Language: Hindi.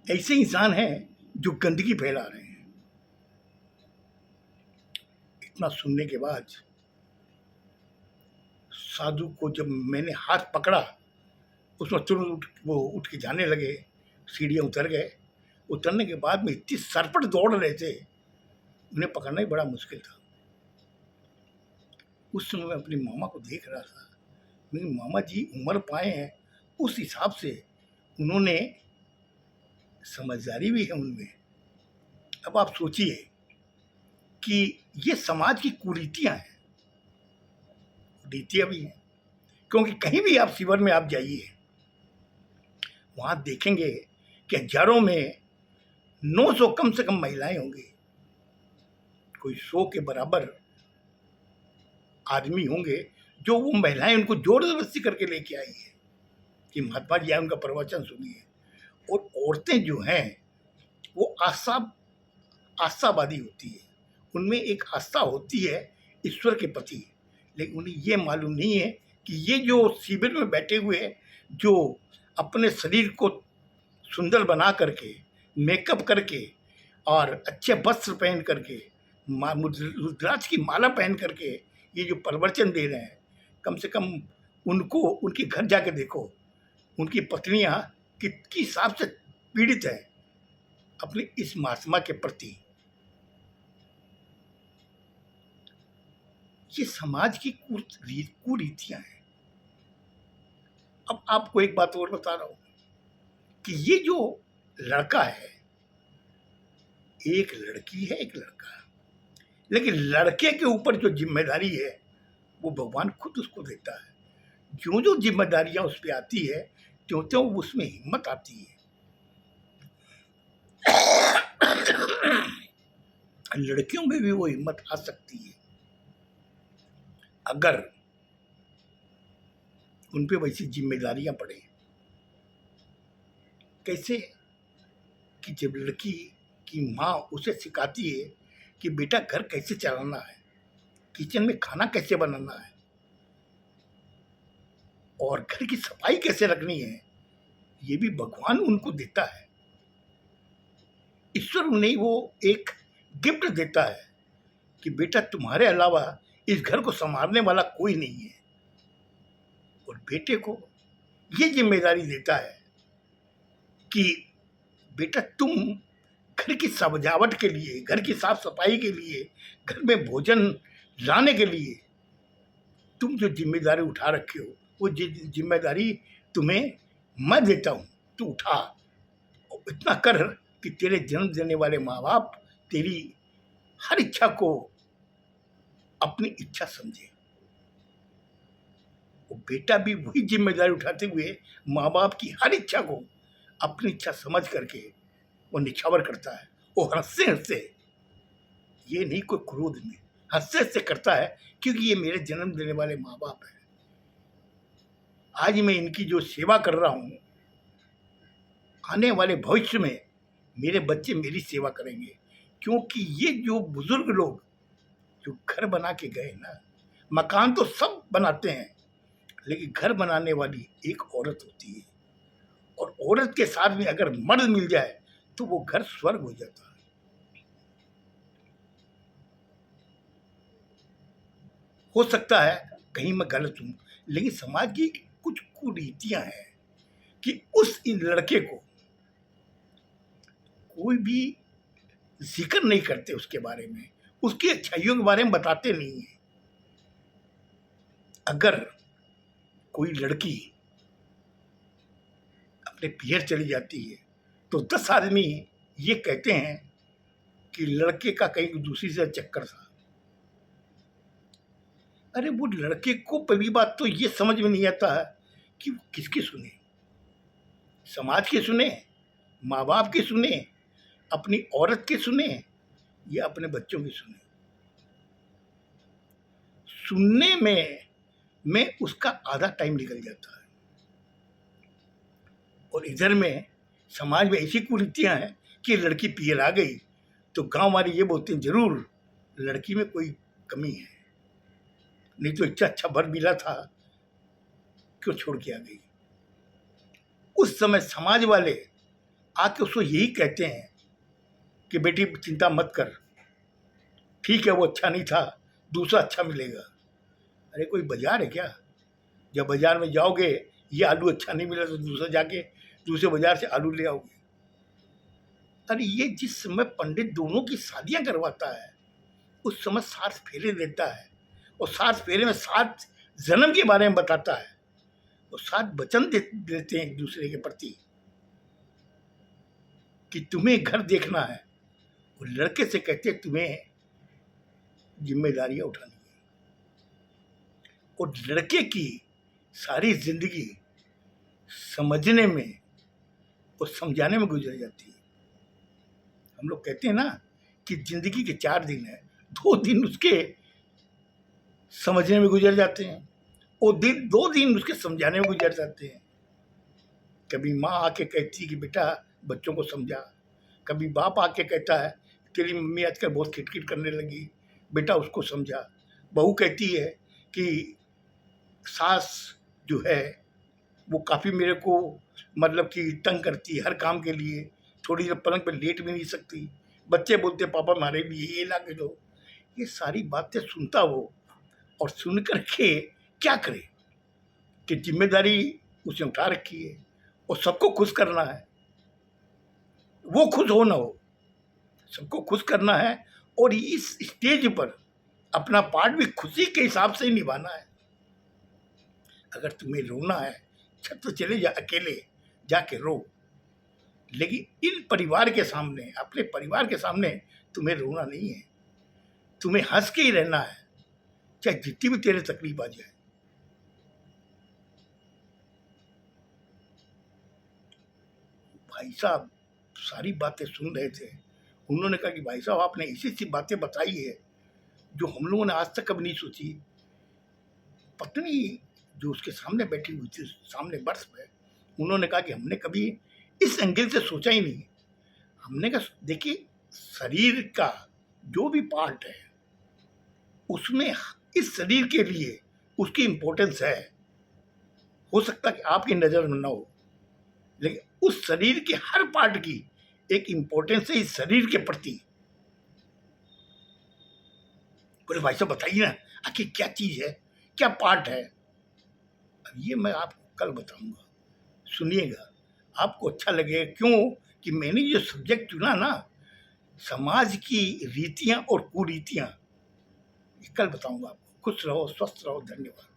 ऐसे इंसान हैं जो गंदगी फैला रहे हैं। इतना सुनने के बाद साधु को जब मैंने हाथ पकड़ा, उसमें तुरंत वो उठ के जाने लगे, सीढ़ियाँ उतर गए। उतरने के बाद में इतनी सरपट दौड़ रहे थे, उन्हें पकड़ना ही बड़ा मुश्किल था। उस समय मैं अपनी मामा को देख रहा था। मेरी मामा जी उम्र पाए हैं, उस हिसाब से उन्होंने समझदारी भी है उनमें। अब आप सोचिए कि ये समाज की कुरीतियां हैं, रीतियां भी हैं। क्योंकि कहीं भी आप शिविर में आप जाइए, वहां देखेंगे कि हजारों में 900 कम से कम महिलाएं होंगी, कोई 100 के बराबर आदमी होंगे जो वो महिलाएं उनको जोर जबरदस्ती करके लेके आई है कि महात्मा जी आए, उनका प्रवचन सुनिए। और औरतें जो हैं वो आशावादी होती है, उनमें एक आस्था होती है ईश्वर के प्रति, लेकिन उन्हें ये मालूम नहीं है कि ये जो शिविर में बैठे हुए हैं, जो अपने शरीर को सुंदर बना करके, मेकअप करके और अच्छे वस्त्र पहन करके, रुद्राक्ष की माला पहन करके ये जो प्रवचन दे रहे हैं, कम से कम उनको उनके घर जाके देखो, उनकी पत्नियां किस हिसाब से पीड़ित है अपनी इस महात्मा के प्रति। ये समाज की कुरीतियां हैं। अब आपको एक बात और बता रहा हूं कि ये जो लड़का है, एक लड़की है एक लड़का है, लेकिन लड़के के ऊपर जो जिम्मेदारी है वो भगवान खुद उसको देता है। जो जो जिम्मेदारियां उस पर आती है, त्यों त्यों उसमें हिम्मत आती है। लड़कियों में भी वो हिम्मत आ सकती है अगर उन पे वैसी जिम्मेदारियां पड़े। कैसे कि जब लड़की की माँ उसे सिखाती है कि बेटा घर कैसे चलाना है, किचन में खाना कैसे बनाना है और घर की सफाई कैसे रखनी है, ये भी भगवान उनको देता है। ईश्वर उन्हें वो एक गिफ्ट देता है कि बेटा तुम्हारे अलावा इस घर को संभालने वाला कोई नहीं है। और बेटे को ये जिम्मेदारी देता है कि बेटा तुम घर की सजावट के लिए, घर की साफ सफाई के लिए, घर में भोजन लाने के लिए तुम जो जिम्मेदारी उठा रखे हो, वो जिम्मेदारी तुम्हें मैं देता हूँ, तू उठा। इतना कर कि तेरे जन्म देने वाले माँ बाप तेरी हर इच्छा को अपनी इच्छा समझे। वो बेटा भी वही जिम्मेदारी उठाते हुए माँ बाप की हर इच्छा को अपनी इच्छा समझ करके वो निछावर करता है। वो हंसते हंसते, ये नहीं कोई क्रोध में, हंसते हंसते करता है, क्योंकि ये मेरे जन्म देने वाले माँ बाप हैं। आज मैं इनकी जो सेवा कर रहा हूँ, आने वाले भविष्य में मेरे बच्चे मेरी सेवा करेंगे। क्योंकि ये जो बुजुर्ग लोग जो घर बना के गए ना, मकान तो सब बनाते हैं, लेकिन घर बनाने वाली एक औरत होती है, और औरत के साथ में अगर मर्द मिल जाए तो वो घर स्वर्ग हो जाता है। हो सकता है कहीं मैं गलत हूं, लेकिन समाज की कुछ कुरीतियां हैं कि उस इन लड़के को कोई भी जिक्र नहीं करते, उसके बारे में, उसकी अच्छाइयों के बारे में बताते नहीं है। अगर कोई लड़की अपने पियर चली जाती है तो 10 आदमी ये कहते हैं कि लड़के का कहीं दूसरी से चक्कर था। अरे वो लड़के को पहली बात तो ये समझ में नहीं आता है कि वो किसकी सुने, समाज की सुने, माँ बाप की सुने, अपनी औरत की सुने, या अपने बच्चों की सुने। सुनने में उसका आधा टाइम निकल जाता है। और इधर में समाज में ऐसी कुरीतियां हैं कि लड़की पियर आ गई तो गांव वाले ये बोलते हैं जरूर लड़की में कोई कमी है, नहीं तो इतना अच्छा वर मिला था, क्यों छोड़ के आ गई। उस समय समाज वाले आके उसको यही कहते हैं कि बेटी चिंता मत कर, ठीक है वो अच्छा नहीं था, दूसरा अच्छा मिलेगा। अरे कोई बाजार है क्या? जब बाजार में जाओगे ये आलू अच्छा नहीं मिला तो दूसरा जाके दूसरे बाजार से आलू ले आओगे। अरे ये जिस समय पंडित दोनों की शादियां करवाता है उस समय 7 फेरे देता है, और 7 फेरे में 7 जन्म के बारे में बताता है, और 7 वचन देते हैं एक दूसरे के प्रति कि तुम्हें घर देखना है। वो लड़के से कहते हैं तुम्हें जिम्मेदारियां उठानी है, और लड़के की सारी जिंदगी समझने में और समझाने में गुजर जाती है। हम लोग कहते हैं ना कि जिंदगी के 4 दिन है, 2 दिन उसके समझने में गुजर जाते हैं और 2 दिन उसके समझाने में गुजर जाते हैं। कभी माँ आके कहती है कि बेटा बच्चों को समझा, कभी बाप आके कहता है तेरी मम्मी आजकल बहुत खिटखिट करने लगी, बेटा उसको समझा। बहू कहती है कि सास जो है वो काफ़ी मेरे को मतलब कि तंग करती है हर काम के लिए, थोड़ी देर पलंग पे लेट भी नहीं सकती। बच्चे बोलते पापा हमारे लिए ये ला के दो। ये सारी बातें सुनता वो, और सुन कर के क्या करे कि जिम्मेदारी उसने उठा रखी है और सबको खुश करना है, वो खुश हो ना हो, सबको खुश करना है, और इस स्टेज पर अपना पार्ट भी खुशी के हिसाब से ही निभाना है। अगर तुम्हें रोना है छत तो चले जा, अकेले जाके रो, लेकिन इन परिवार के सामने, अपने परिवार के सामने तुम्हें रोना नहीं है, तुम्हें हंस के ही रहना है, चाहे जितनी भी तेरे तकलीफ आ जाए। भाई साहब सारी बातें सुन रहे थे, उन्होंने कहा कि भाई साहब आपने ऐसी सी बातें बताई है जो हम लोगों ने आज तक कभी नहीं सोची। पत्नी जो उसके सामने बैठी हुई थी सामने बर्थ पे, उन्होंने कहा कि हमने कभी इस एंगल से सोचा ही नहीं। हमने कहा देखिए शरीर का जो भी पार्ट है उसमें इस शरीर के लिए उसकी इम्पोर्टेंस है। हो सकता है कि आपकी नज़र में ना हो, लेकिन उस शरीर के हर पार्ट की एक इम्पोर्टेंस है इस शरीर के प्रति। बोले भाई साहब बताइए ना आखिर क्या चीज़ है, क्या पार्ट है। अब ये मैं आपको कल बताऊंगा, सुनिएगा, आपको अच्छा लगेगा। क्यों कि मैंने जो सब्जेक्ट चुना ना, समाज की रीतियां और कुरीतियां, ये कल बताऊंगा आपको। खुश रहो, स्वस्थ रहो, धन्यवाद।